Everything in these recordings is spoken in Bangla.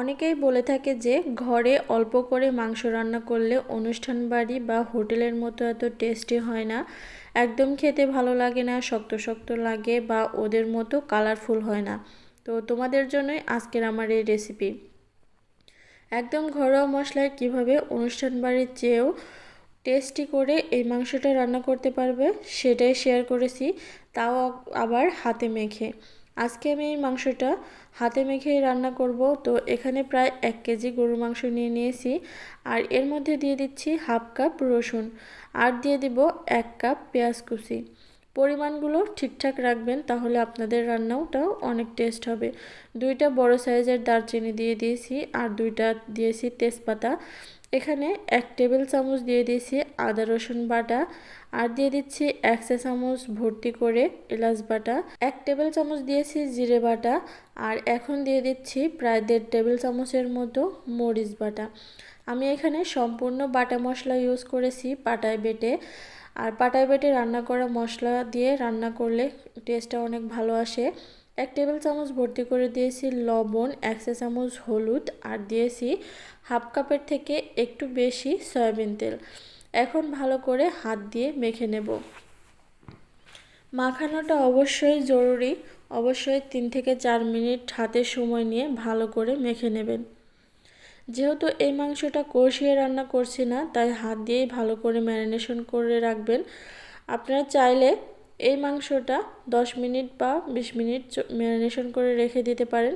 অনেকেই বলে থাকে যে ঘরে অল্প করে মাংস রান্না করলে অনুষ্ঠান বাড়ি বা হোটেলের মতো এত টেস্টি হয় না, একদম খেতে ভালো লাগে না, শক্ত শক্ত লাগে বা ওদের মতো কালারফুল হয় না। তো তোমাদের জন্যই আজকের আমার এই রেসিপি। একদম ঘরোয়া মশলায় কিভাবে অনুষ্ঠান বাড়ির চেয়েও টেস্টি করে এই মাংসটা রান্না করতে পারবে সেটাই শেয়ার করেছি, তাও আবার হাতে মেখে। আজকে আমি এই মাংসটা হাতে মেখেই রান্না করব। তো এখানে প্রায় 1 কেজি গরুর মাংস নিয়ে নিয়েছি, আর এর মধ্যে দিয়ে দিচ্ছি হাফ কাপ রসুন, আর দিয়ে দিব 1 কাপ পেঁয়াজ কুচি। পরিমাণগুলো ঠিকঠাক রাখবেন, তাহলে আপনাদের রান্নাটাও অনেক টেস্ট হবে। 2টা বড় সাইজের দারচিনি দিয়ে দিয়েছি, আর 2টা দিয়েছি তেজপাতা। এখানে 1 টেবিল চামচ দিয়ে দিয়েছি আদা রসুন বাটা, আর দিয়ে দিচ্ছি 1 চা চামচ ভর্তি করে এলাচ বাটা, 1 টেবিল চামচ দিয়েছি জিরে বাটা, আর এখন দিয়ে দিচ্ছি প্রায় 1.5 টেবিল চামচের মতো মরিচ বাটা। আমি এখানে সম্পূর্ণ বাটা মশলা ইউজ করেছি পাটায় বেটে, আর পাটায় বেটে রান্না করা মশলা দিয়ে রান্না করলে টেস্টটা অনেক ভালো আসে। 1 টেবিল চামচ ভর্তি করে দিয়েছি লবণ, 1 চা চামচ হলুদ, আর দিয়েছি হাফ কাপের থেকে একটু বেশি সয়াবিন তেল। এখন ভালো করে হাত দিয়ে মেখে নেব। মাখানোটা অবশ্যই জরুরি, অবশ্যই 3 থেকে 4 মিনিট হাতে সময় নিয়ে ভালো করে মেখে নেবেন। যেহেতু এই মাংসটা কষিয়ে রান্না করছি না, তাই হাত দিয়েই ভালো করে ম্যারিনেশন করে রাখবেন। আপনারা চাইলে এই মাংসটা 10 মিনিট বা 20 মিনিট ম্যারিনেশন করে রেখে দিতে পারেন।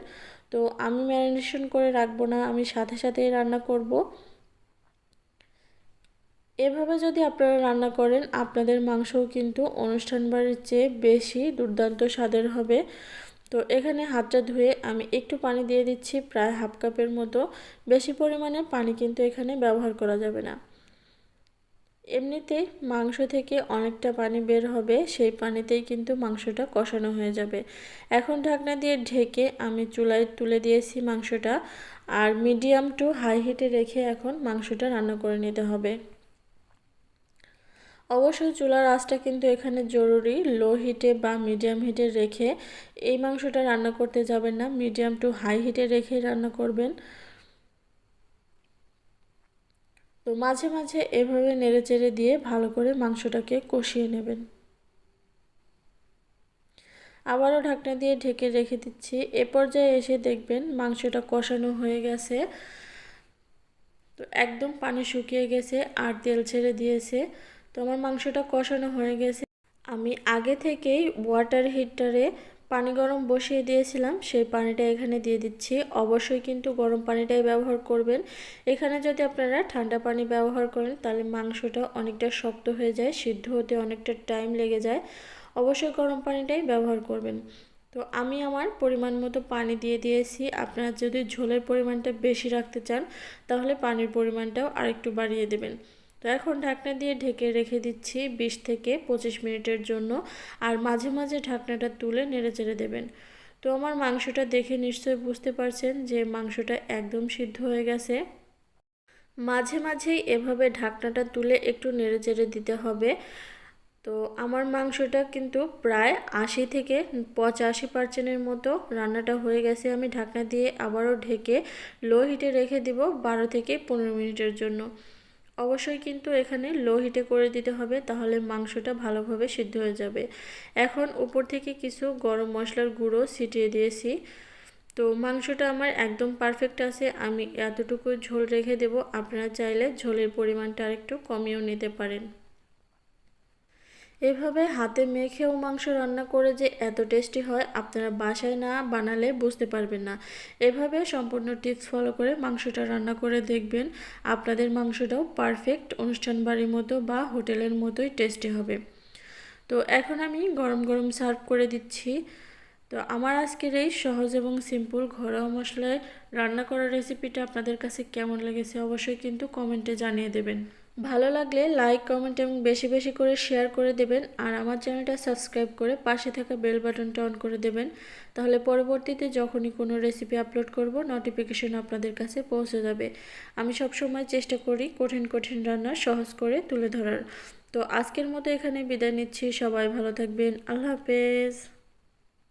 তো আমি ম্যারিনেশন করে রাখবো না, আমি সাথে সাথেই রান্না করব। এভাবে যদি আপনারা রান্না করেন, আপনাদের মাংসও কিন্তু অনুষ্ঠান বাড়ির চেয়ে বেশি দুর্দান্ত স্বাদের হবে। তো এখানে হাতটা ধুয়ে আমি একটু পানি দিয়ে দিচ্ছি, প্রায় হাফ কাপের মতো। বেশি পরিমাণে পানি কিন্তু এখানে ব্যবহার করা যাবে না। এমনিতেই মাংস থেকে অনেকটা পানি বের হবে, সেই পানিতেই কিন্তু মাংসটা কষানো হয়ে যাবে। এখন ঢাকনা দিয়ে ঢেকে আমি চুলায় তুলে দিয়েছি মাংসটা, আর মিডিয়াম টু হাই হিটে রেখে এখন মাংসটা রান্না করে নিতে হবে। অবশ্যই চুলার আঁচটা কিন্তু এখানে জরুরি, লো হিটে বা মিডিয়াম হিটে রেখে এই মাংসটা রান্না করতে যাবেন না, মিডিয়াম টু হাই হিটে রেখে রান্না করবেন। তো মাঝে মাঝে এভাবে নেড়েচেড়ে দিয়ে ভালো করে মাংসটাকে কষিয়ে নেবেন। আবারও ঢাকনা দিয়ে ঢেকে রেখে দিচ্ছি। এ পর্যায়ে এসে দেখবেন মাংসটা কষানো হয়ে গেছে। তো একদম পানি শুকিয়ে গেছে আর তেল ছেড়ে দিয়েছে। তো আমার মাংসটা কষানো হয়ে গেছে। আমি আগে থেকেই ওয়াটার হিটারে পানি গরম বসিয়ে দিয়েছিলাম, সেই পানিটা এখানে দিয়ে দিচ্ছি। অবশ্যই কিন্তু গরম পানিটাই ব্যবহার করবেন। এখানে যদি আপনারা ঠান্ডা পানি ব্যবহার করেন, তাহলে মাংসটা অনেকটা শক্ত হয়ে যায়, সিদ্ধ হতে অনেকটা টাইম লেগে যায়। অবশ্যই গরম পানিটাই ব্যবহার করবেন। তো আমি আমার পরিমাণ মতো পানি দিয়ে দিয়েছি। আপনারা যদি ঝোলের পরিমাণটা বেশি রাখতে চান, তাহলে পানির পরিমাণটাও আরেকটু বাড়িয়ে দেবেন। তো এখন ঢাকনা দিয়ে ঢেকে রেখে দিচ্ছি 20 থেকে 25 মিনিটের জন্য, আর মাঝে মাঝে ঢাকনাটা তুলে নেড়েচেড়ে দেবেন। তো আমার মাংসটা দেখে নিশ্চয়ই বুঝতে পারছেন যে মাংসটা একদম সিদ্ধ হয়ে গেছে। মাঝে মাঝেই এভাবে ঢাকনাটা তুলে একটু নেড়েচেড়ে দিতে হবে। তো আমার মাংসটা কিন্তু প্রায় 80 থেকে 85% মতো রান্নাটা হয়ে গেছে। আমি ঢাকনা দিয়ে আবারও ঢেকে লো হিটে রেখে দিব 12 থেকে 15 মিনিটের জন্য। অবশ্যই কিন্তু এখানে লো হিটে করে দিতে হবে, তাহলে মাংসটা ভালোভাবে সিদ্ধ হয়ে যাবে। এখন উপর থেকে কিছু গরম মশলার গুঁড়ো ছিটিয়ে দিয়েছি। তো মাংসটা আমার একদম পারফেক্ট আছে, আমি এতটুকু ঝোল রেখে দেব। আপনারা চাইলে ঝোলের পরিমাণটা আরেকটু কমিয়েও নিতে পারেন। এভাবে হাতে মেখেও মাংস রান্না করে যে এত টেস্টি হয়, আপনারা বাসায় না বানালে বুঝতে পারবেন না। এভাবে সম্পূর্ণ টিপস ফলো করে মাংসটা রান্না করে দেখবেন, আপনাদের মাংসটাও পারফেক্ট অনুষ্ঠান বাড়ির মতো বা হোটেলের মতোই টেস্টি হবে। তো এখন আমি গরম গরম সার্ভ করে দিচ্ছি। তো আমার আজকের এই সহজ এবং সিম্পল ঘরোয়া মশলায় রান্না করার রেসিপিটা আপনাদের কাছে কেমন লেগেছে অবশ্যই কিন্তু কমেন্টে জানিয়ে দেবেন। ভালো লাগলে লাইক, কমেন্ট এবং বেশি বেশি করে শেয়ার করে দেবেন, আর আমার চ্যানেলটা সাবস্ক্রাইব করে পাশে থাকা বেল বাটনটা অন করে দেবেন। তাহলে পরবর্তীতে যখনই কোনো রেসিপি আপলোড করব, নোটিফিকেশন আপনাদের কাছে পৌঁছে যাবে। আমি সব সময় চেষ্টা করি কঠিন কঠিন রান্না সহজ করে তুলে ধরার। তো আজকের মতো এখানে বিদায় নিচ্ছি। সবাই ভালো থাকবেন। আল্লাহ হাফেজ।